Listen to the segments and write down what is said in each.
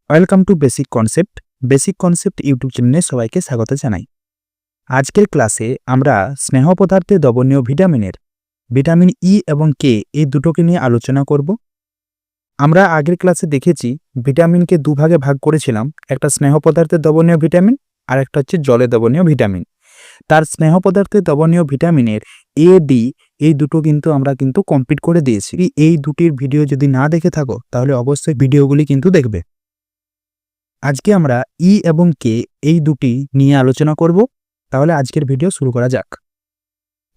Welcome to basic concept YouTube চ্যানেলে সবাইকে স্বাগত জানাই। আজকের ক্লাসে আমরা স্নেহ পদার্থে দ্রবণীয় ভিটামিন ই এবং কে এই দুটোকে নিয়ে আলোচনা করব। আমরা আগের ক্লাসে দেখেছি ভিটামিনকে দুভাগে ভাগ করেছিলাম, একটা স্নেহ পদার্থে দ্রবণীয় ভিটামিন আর একটা হচ্ছে জলে দ্রবণীয় ভিটামিন। তার স্নেহ পদার্থে দ্রবণীয় ভিটামিনের এ ডি এই দুটো আমরা কমপ্লিট করে দিয়েছি। এই দুটির ভিডিও যদি না দেখে থাকো তাহলে অবশ্যই ভিডিওগুলি দেখবে। আজকে আমরা ই এবং কে এই দুটি নিয়ে আলোচনা করব। তাহলে আজকের ভিডিও শুরু করা যাক।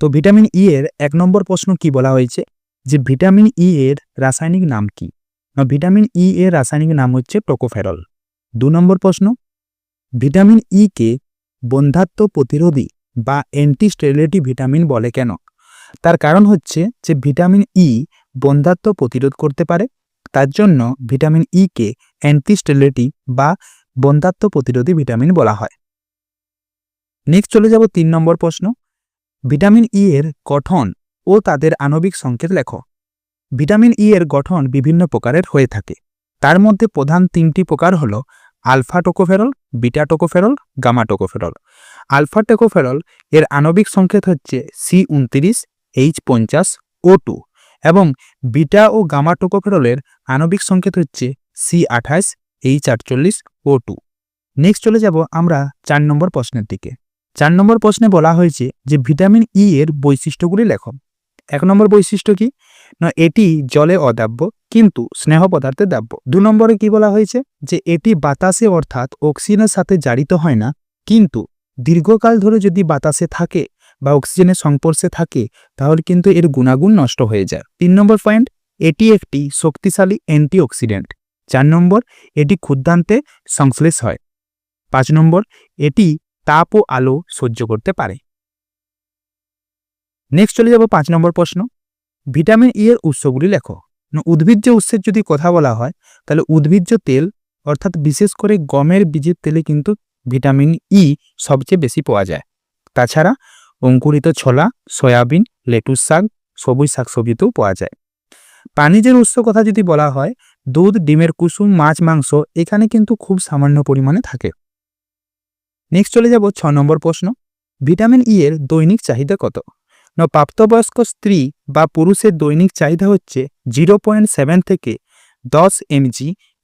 তো ভিটামিন ই এর 1 নম্বর প্রশ্ন কি বলা হয়েছে যে ভিটামিন ই এর রাসায়নিক নাম কি? ভিটামিন ই এর রাসায়নিক নাম হচ্ছে টোকোফেরল। 2 নম্বর প্রশ্ন, ভিটামিন ই কে বন্ধ্যাত্ব প্রতিরোধী বা অ্যান্টিস্টেরিলিটি ভিটামিন বলে কেন? তার কারণ হচ্ছে যে ভিটামিন ই বন্ধ্যাত্ব প্রতিরোধ করতে পারে, তার জন্য ভিটামিন ই কে অ্যান্টিস্টেরিলিটি বা বন্ধ্যাত্ব প্রতিরোধী ভিটামিন বলা হয়। নেক্সট চলে যাব 3 নম্বর প্রশ্ন, ভিটামিন ই এর গঠন ও তাদের আণবিক সংকেত লেখো। ভিটামিন ই এর গঠন বিভিন্ন প্রকারের হয়ে থাকে। তার মধ্যে প্রধান 3টি প্রকার হল alpha tocopherol, beta tocopherol, gamma tocopherol. Alpha tocopherol এর আণবিক সংকেত হচ্ছে C29H50O2 এবং বিটা ও গামা টোকোফেরলের আণবিক সংকেত হচ্ছে C28H48O2। নেক্সট চলে যাব আমরা 4 নম্বর প্রশ্নের দিকে। 4 নম্বর প্রশ্নে বলা হয়েছে যে ভিটামিন ই এর বৈশিষ্ট্যগুলি লেখো। 1 নম্বর বৈশিষ্ট্য কি না, এটি জলে অদাব্য কিন্তু স্নেহ পদার্থে দাব্য। 2 নম্বরে কি বলা হয়েছে যে এটি বাতাসে অর্থাৎ অক্সিজেনের সাথে জারিত হয় না, কিন্তু দীর্ঘকাল ধরে যদি বাতাসে থাকে বা অক্সিজেনের সংস্পর্শে থাকে তাহলে কিন্তু এর গুণাগুণ নষ্ট হয়ে যায়। 3 নম্বর পয়েন্ট, এটি একটি শক্তিশালী অ্যান্টিঅক্সিডেন্ট। 4 নম্বর, এটি ক্ষুদ্রান্তে সংশ্লেষ হয়। 5 নম্বর, এটি তাপ ও আলো সহ্য করতে পারে। নেক্সট চলে যাব 5 নম্বর প্রশ্ন, ভিটামিন ই এর উৎসগুলি লেখো। উদ্ভিজ্জ উৎসের যদি কথা বলা হয় তাহলে উদ্ভিজ্জ তেল অর্থাৎ বিশেষ করে গমের বীজের তেলে কিন্তু ভিটামিন ই সবচেয়ে বেশি পাওয়া যায়। তাছাড়া অঙ্কুরিত ছোলা, সয়াবিন, লেটুস শাক, সবুজ শাকসবজিতেও পাওয়া যায়। প্রাণীজের উৎস কথা যদি বলা হয় দুধ, ডিমের কুসুম, মাছ, মাংস এখানে কিন্তু খুব সামান্য পরিমাণে থাকে। নেক্সট চলে যাব 6 নম্বর প্রশ্ন, ভিটামিন ই এর দৈনিক চাহিদা কত? প্রাপ্তবয়স্ক স্ত্রী বা পুরুষের দৈনিক চাহিদা হচ্ছে 0.7 থেকে 10 mg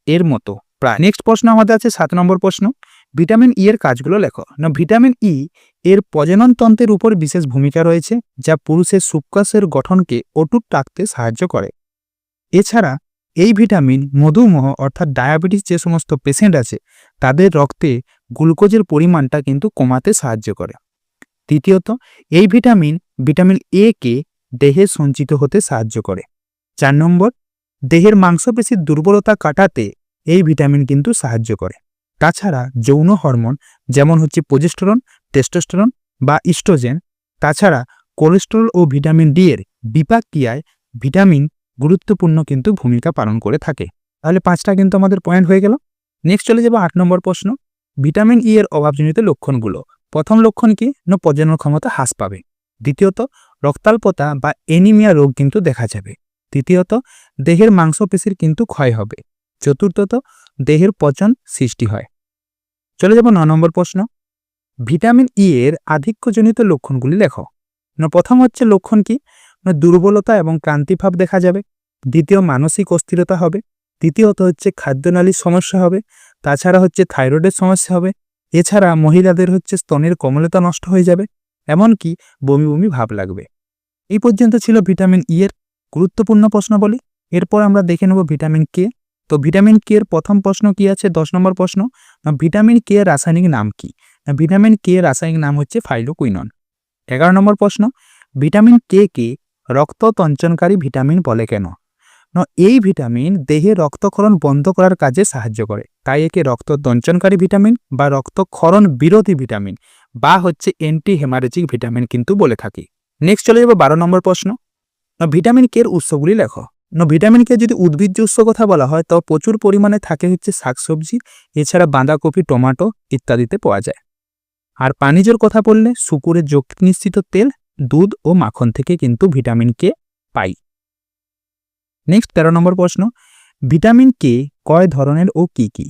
এর মতো প্রায়। নেক্সট প্রশ্ন আমাদের আছে 7 নম্বর প্রশ্ন, ভিটামিন ই এর কাজগুলো লেখো। ভিটামিন ই এর প্রজনন তন্ত্রের উপর বিশেষ ভূমিকা রয়েছে, যা পুরুষের শুক্রাশয়ের গঠনকে অটুট রাখতে সাহায্য করে। এছাড়া এই ভিটামিন মধুমেহ অর্থাৎ ডায়াবেটিস যে সমস্ত পেশেন্ট আছে তাদের রক্তে গ্লুকোজের পরিমাণটা কিন্তু কমাতে সাহায্য করে। তৃতীয়ত, এই ভিটামিন এ কে দেহে সঞ্চিত হতে সাহায্য করে। 4 নম্বর, দেহের মাংসপেশির দুর্বলতা কাটাতে এই ভিটামিন কিন্তু সাহায্য করে। তাছাড়া যৌন হরমোন যেমন হচ্ছে প্রোজেস্টেরন, টেস্টোস্টেরন বা ইস্ট্রোজেন, তাছাড়া কোলেস্টেরল ও ভিটামিন ডি এর বিপাক ক্রিয়ায় ভিটামিন গুরুত্বপূর্ণ কিন্তু ভূমিকা পালন করে থাকে। তাহলে 5টা কিন্তু আমাদের পয়েন্ট হয়ে গেল। নেক্সট চলে যাব 8 নম্বর প্রশ্ন, ভিটামিন ই এর অভাবজনিত লক্ষণগুলো। প্রথম লক্ষণ কি না, প্রজনন ক্ষমতা হ্রাস পাবে। দ্বিতীয়ত, রক্তাল্পতা বা অ্যানিমিয়া রোগ কিন্তু দেখা যাবে। তৃতীয়ত, দেহের মাংসপেশির কিন্তু ক্ষয় হবে। চতুর্থত, দেহের পচন সৃষ্টি হয়। চলে যাব 9 নম্বর প্রশ্ন, ভিটামিন ই এর আধিক্যজনিত লক্ষণগুলি লেখো। প্রথম হচ্ছে লক্ষণ কি না, দুর্বলতা এবং ক্লান্তিভাব দেখা যাবে। দ্বিতীয়, মানসিক অস্থিরতা হবে। তৃতীয়ত হচ্ছে খাদ্যনালীর সমস্যা হবে। তাছাড়া হচ্ছে থাইরয়েডের সমস্যা হবে। এছাড়া মহিলাদের হচ্ছে স্তনের কোমলতা নষ্ট হয়ে যাবে, এমনকি বমি বমি ভাব লাগবে। এই পর্যন্ত ছিল ভিটামিন ই এর গুরুত্বপূর্ণ প্রশ্ন বলি। এরপর আমরা দেখে নেব ভিটামিন কে। তো ভিটামিন কে এর প্রথম প্রশ্ন কি আছে, 10 নম্বর প্রশ্ন, ভিটামিন কে এর রাসায়নিক নাম কি? ভিটামিন কে এর রাসায়নিক নাম হচ্ছে ফাইলোকুইনন। 11 নম্বর প্রশ্ন, ভিটামিন কে কে রক্ত তঞ্চনকারী ভিটামিন বলে কেন? এই ভিটামিন দেহে রক্তক্ষরণ বন্ধ করার কাজে সাহায্য করে, তাই একে রক্ত তঞ্চনকারী ভিটামিন বা রক্তক্ষরণ বিরোধী ভিটামিন বা হচ্ছে অ্যান্টি হেমারেজিক ভিটামিন কিন্তু বলে থাকি। নেক্সট চলে যাব 12 নম্বর প্রশ্ন, ভিটামিন কে এর উৎসগুলি লেখো। ভিটামিন কে যদি উদ্ভিজ্জ উৎস কথা বলা হয় তো প্রচুর পরিমাণে থাকে হচ্ছে শাকসবজি, এছাড়া বাঁধাকপি, টমেটো ইত্যাদিতে পাওয়া যায়। আর প্রাণীজের কথা বললে শুকুরের যকৃৎ নিঃসৃত তেল, দুধ ও মাখন থেকে কিন্তু ভিটামিন কে পাই। নেক্সট 13 নম্বর প্রশ্ন, ভিটামিন কে কয় ধরনের ও কি কি?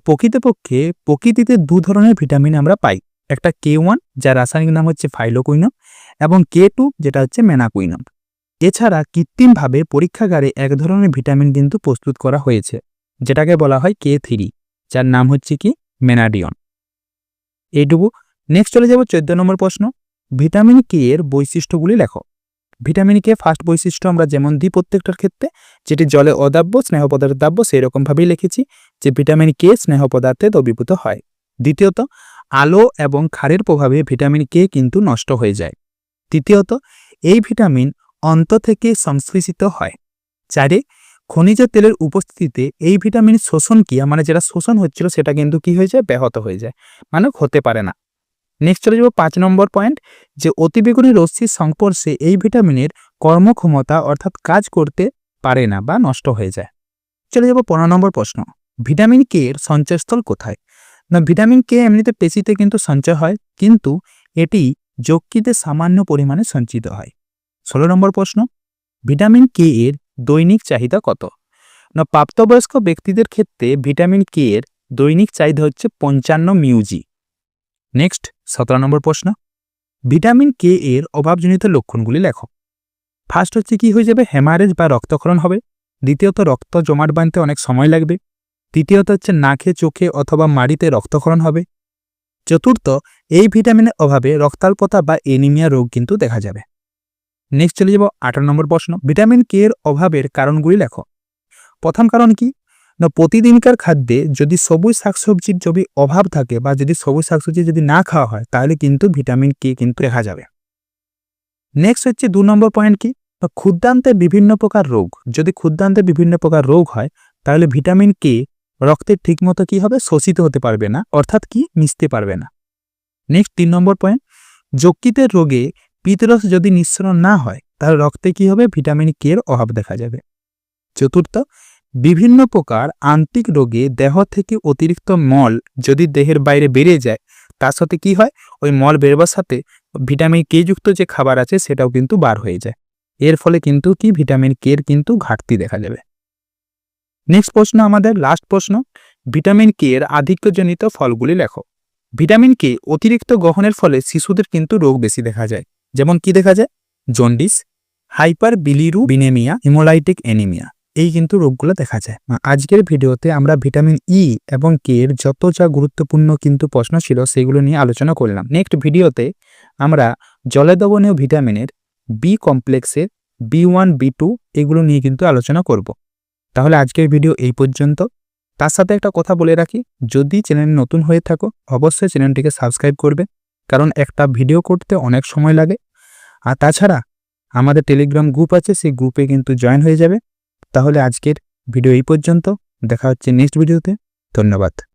প্রকৃতপক্ষে প্রকৃতিতে দু ধরনের ভিটামিন আমরা পাই, একটা K1 যার রাসায়নিক নাম হচ্ছে ফাইলোকুইনম এবং K2 যেটা হচ্ছে মেনাকুইনম। এছাড়া কৃত্রিমভাবে পরীক্ষাগারে এক ধরনের ভিটামিন কিন্তু প্রস্তুত করা হয়েছে, যেটাকে বলা হয় K3, যার নাম হচ্ছে কি মেনাডিয়ন। এইটুকু। নেক্সট চলে যাব 14 নম্বর প্রশ্ন, ভিটামিন কে এর বৈশিষ্ট্যগুলি লেখো। ভিটামিন কে ফার্স্ট বৈশিষ্ট্য আমরা যেমন দিই প্রত্যেকটার ক্ষেত্রে, যেটি জলে অদাব্য স্নেহ পদার্থে দাব্য, সেই রকমভাবেই লিখেছি যে ভিটামিন কে স্নেহ পদার্থে দ্রবীভূত হয়। দ্বিতীয়ত, আলো এবং ক্ষারের প্রভাবে ভিটামিন কে কিন্তু নষ্ট হয়ে যায়। তৃতীয়ত, এই ভিটামিন অন্ত থেকে সংশ্লেষিত হয়। 4, খনিজ তেলের উপস্থিতিতে এই ভিটামিন শোষণ ক্রিয়া মানে যেটা শোষণ হচ্ছিল সেটা কিন্তু কি হয়ে যায়, ব্যাহত হয়ে যায়, মানে হতে পারে না। নেক্সট চলে যাব 5 নম্বর পয়েন্ট, যে অতিবেগুনি রশ্মির সংস্পর্শে এই ভিটামিনের কর্মক্ষমতা অর্থাৎ কাজ করতে পারে না বা নষ্ট হয়ে যায়। চলে যাব 15 নম্বর প্রশ্ন, ভিটামিন কে এর সঞ্চয়স্থল কোথায়? না, ভিটামিন কে এমনিতে পেশিতে কিন্তু সঞ্চয় হয়, কিন্তু এটি যকৃতে সামান্য পরিমাণে সঞ্চিত হয়। 16 নম্বর প্রশ্ন, ভিটামিন কে এর দৈনিক চাহিদা কত? না, প্রাপ্তবয়স্ক ব্যক্তিদের ক্ষেত্রে ভিটামিন কে এর দৈনিক চাহিদা হচ্ছে 55 মিউজি। নেক্সট 17 নম্বর প্রশ্ন, ভিটামিন কে এর অভাবজনিত লক্ষণগুলি লেখো। ফার্স্ট হচ্ছে কি হয়ে যাবে, হেমারেজ বা রক্তক্ষরণ হবে। দ্বিতীয়ত, রক্ত জমাট বাঁধতে অনেক সময় লাগবে। তৃতীয়ত হচ্ছে নাকে, চোখে অথবা মাড়িতে রক্তক্ষরণ হবে। চতুর্থ, এই ভিটামিনের অভাবে রক্তাল্পতা বা এনিমিয়া রোগ কিন্তু দেখা যাবে। নেক্সট চলে যাব 18 নম্বর প্রশ্ন, ভিটামিন কে এর অভাবের কারণগুলি লেখো। প্রথম কারণ কি না, প্রতিদিনকার খাদ্যে যদি সবুজ শাকসবজির যদি অভাব থাকে বা যদি সবুজ শাকসবজি যদি না খাওয়া হয় তাহলে কিন্তু ভিটামিন কে কিন্তু দেখা যাবে। নেক্সট হচ্ছে 2 নম্বর পয়েন্ট কি, ক্ষুদ্রান্তে বিভিন্ন প্রকার রোগ, যদি ক্ষুদ্রান্তে বিভিন্ন প্রকার রোগ হয় তাহলে ভিটামিন কে রক্তে ঠিকমতো কি হবে, শোষিত হতে পারবে না, অর্থাৎ কি মিশতে পারবে না। নেক্সট 3 নম্বর পয়েন্ট, যকৃতের রোগে পিত্তরস যদি নিঃসরণ না হয় তাহলে রক্তে কি হবে, ভিটামিন কে এর অভাব দেখা যাবে। চতুর্থ, বিভিন্ন প্রকার আন্ত্রিক রোগে দেহ থেকে অতিরিক্ত মল যদি দেহের বাইরে বেরিয়ে যায় তার সাথে কি হয়, ওই মল বেরোবার সাথে ভিটামিন কে যুক্ত যে খাবার আছে সেটাও কিন্তু বার হয়ে যায়। এর ফলে কিন্তু কি ভিটামিন কে এর কিন্তু ঘাটতি দেখা যাবে। নেক্সট প্রশ্ন, আমাদের লাস্ট প্রশ্ন, ভিটামিন কে এর আধিক্যজনিত ফলগুলি লেখো। ভিটামিন কে অতিরিক্ত গ্রহণের ফলে শিশুদের কিন্তু রোগ বেশি দেখা যায়। যেমন কি দেখা যায়, jaundice, hyper bilirubinaemia, haemolytic anaemia, এই কিন্তু রোগগুলো দেখা যায়। আজকের ভিডিওতে আমরা ভিটামিন ই এবং কে এর যত যা গুরুত্বপূর্ণ কিন্তু প্রশ্ন ছিল সেগুলো নিয়ে আলোচনা করলাম। নেক্সট ভিডিওতে আমরা জলে দ্রবণীয় ভিটামিনের বি কমপ্লেক্সের B1 B2 এগুলো নিয়ে কিন্তু আলোচনা করব। তাহলে আজকের ভিডিও এই পর্যন্ত। তার সাথে একটা কথা বলে রাখি, যদি চ্যানেল নতুন হয়ে থাকো অবশ্যই চ্যানেলটিকে সাবস্ক্রাইব করবে, কারণ একটা ভিডিও করতে অনেক সময় লাগে। আর তাছাড়া আমাদের টেলিগ্রাম গ্রুপ আছে, সেই গ্রুপে কিন্তু জয়েন হয়ে যাবে। তাহলে আজকের ভিডিও এই পর্যন্ত, দেখা হচ্ছে নেক্সট ভিডিওতে। ধন্যবাদ।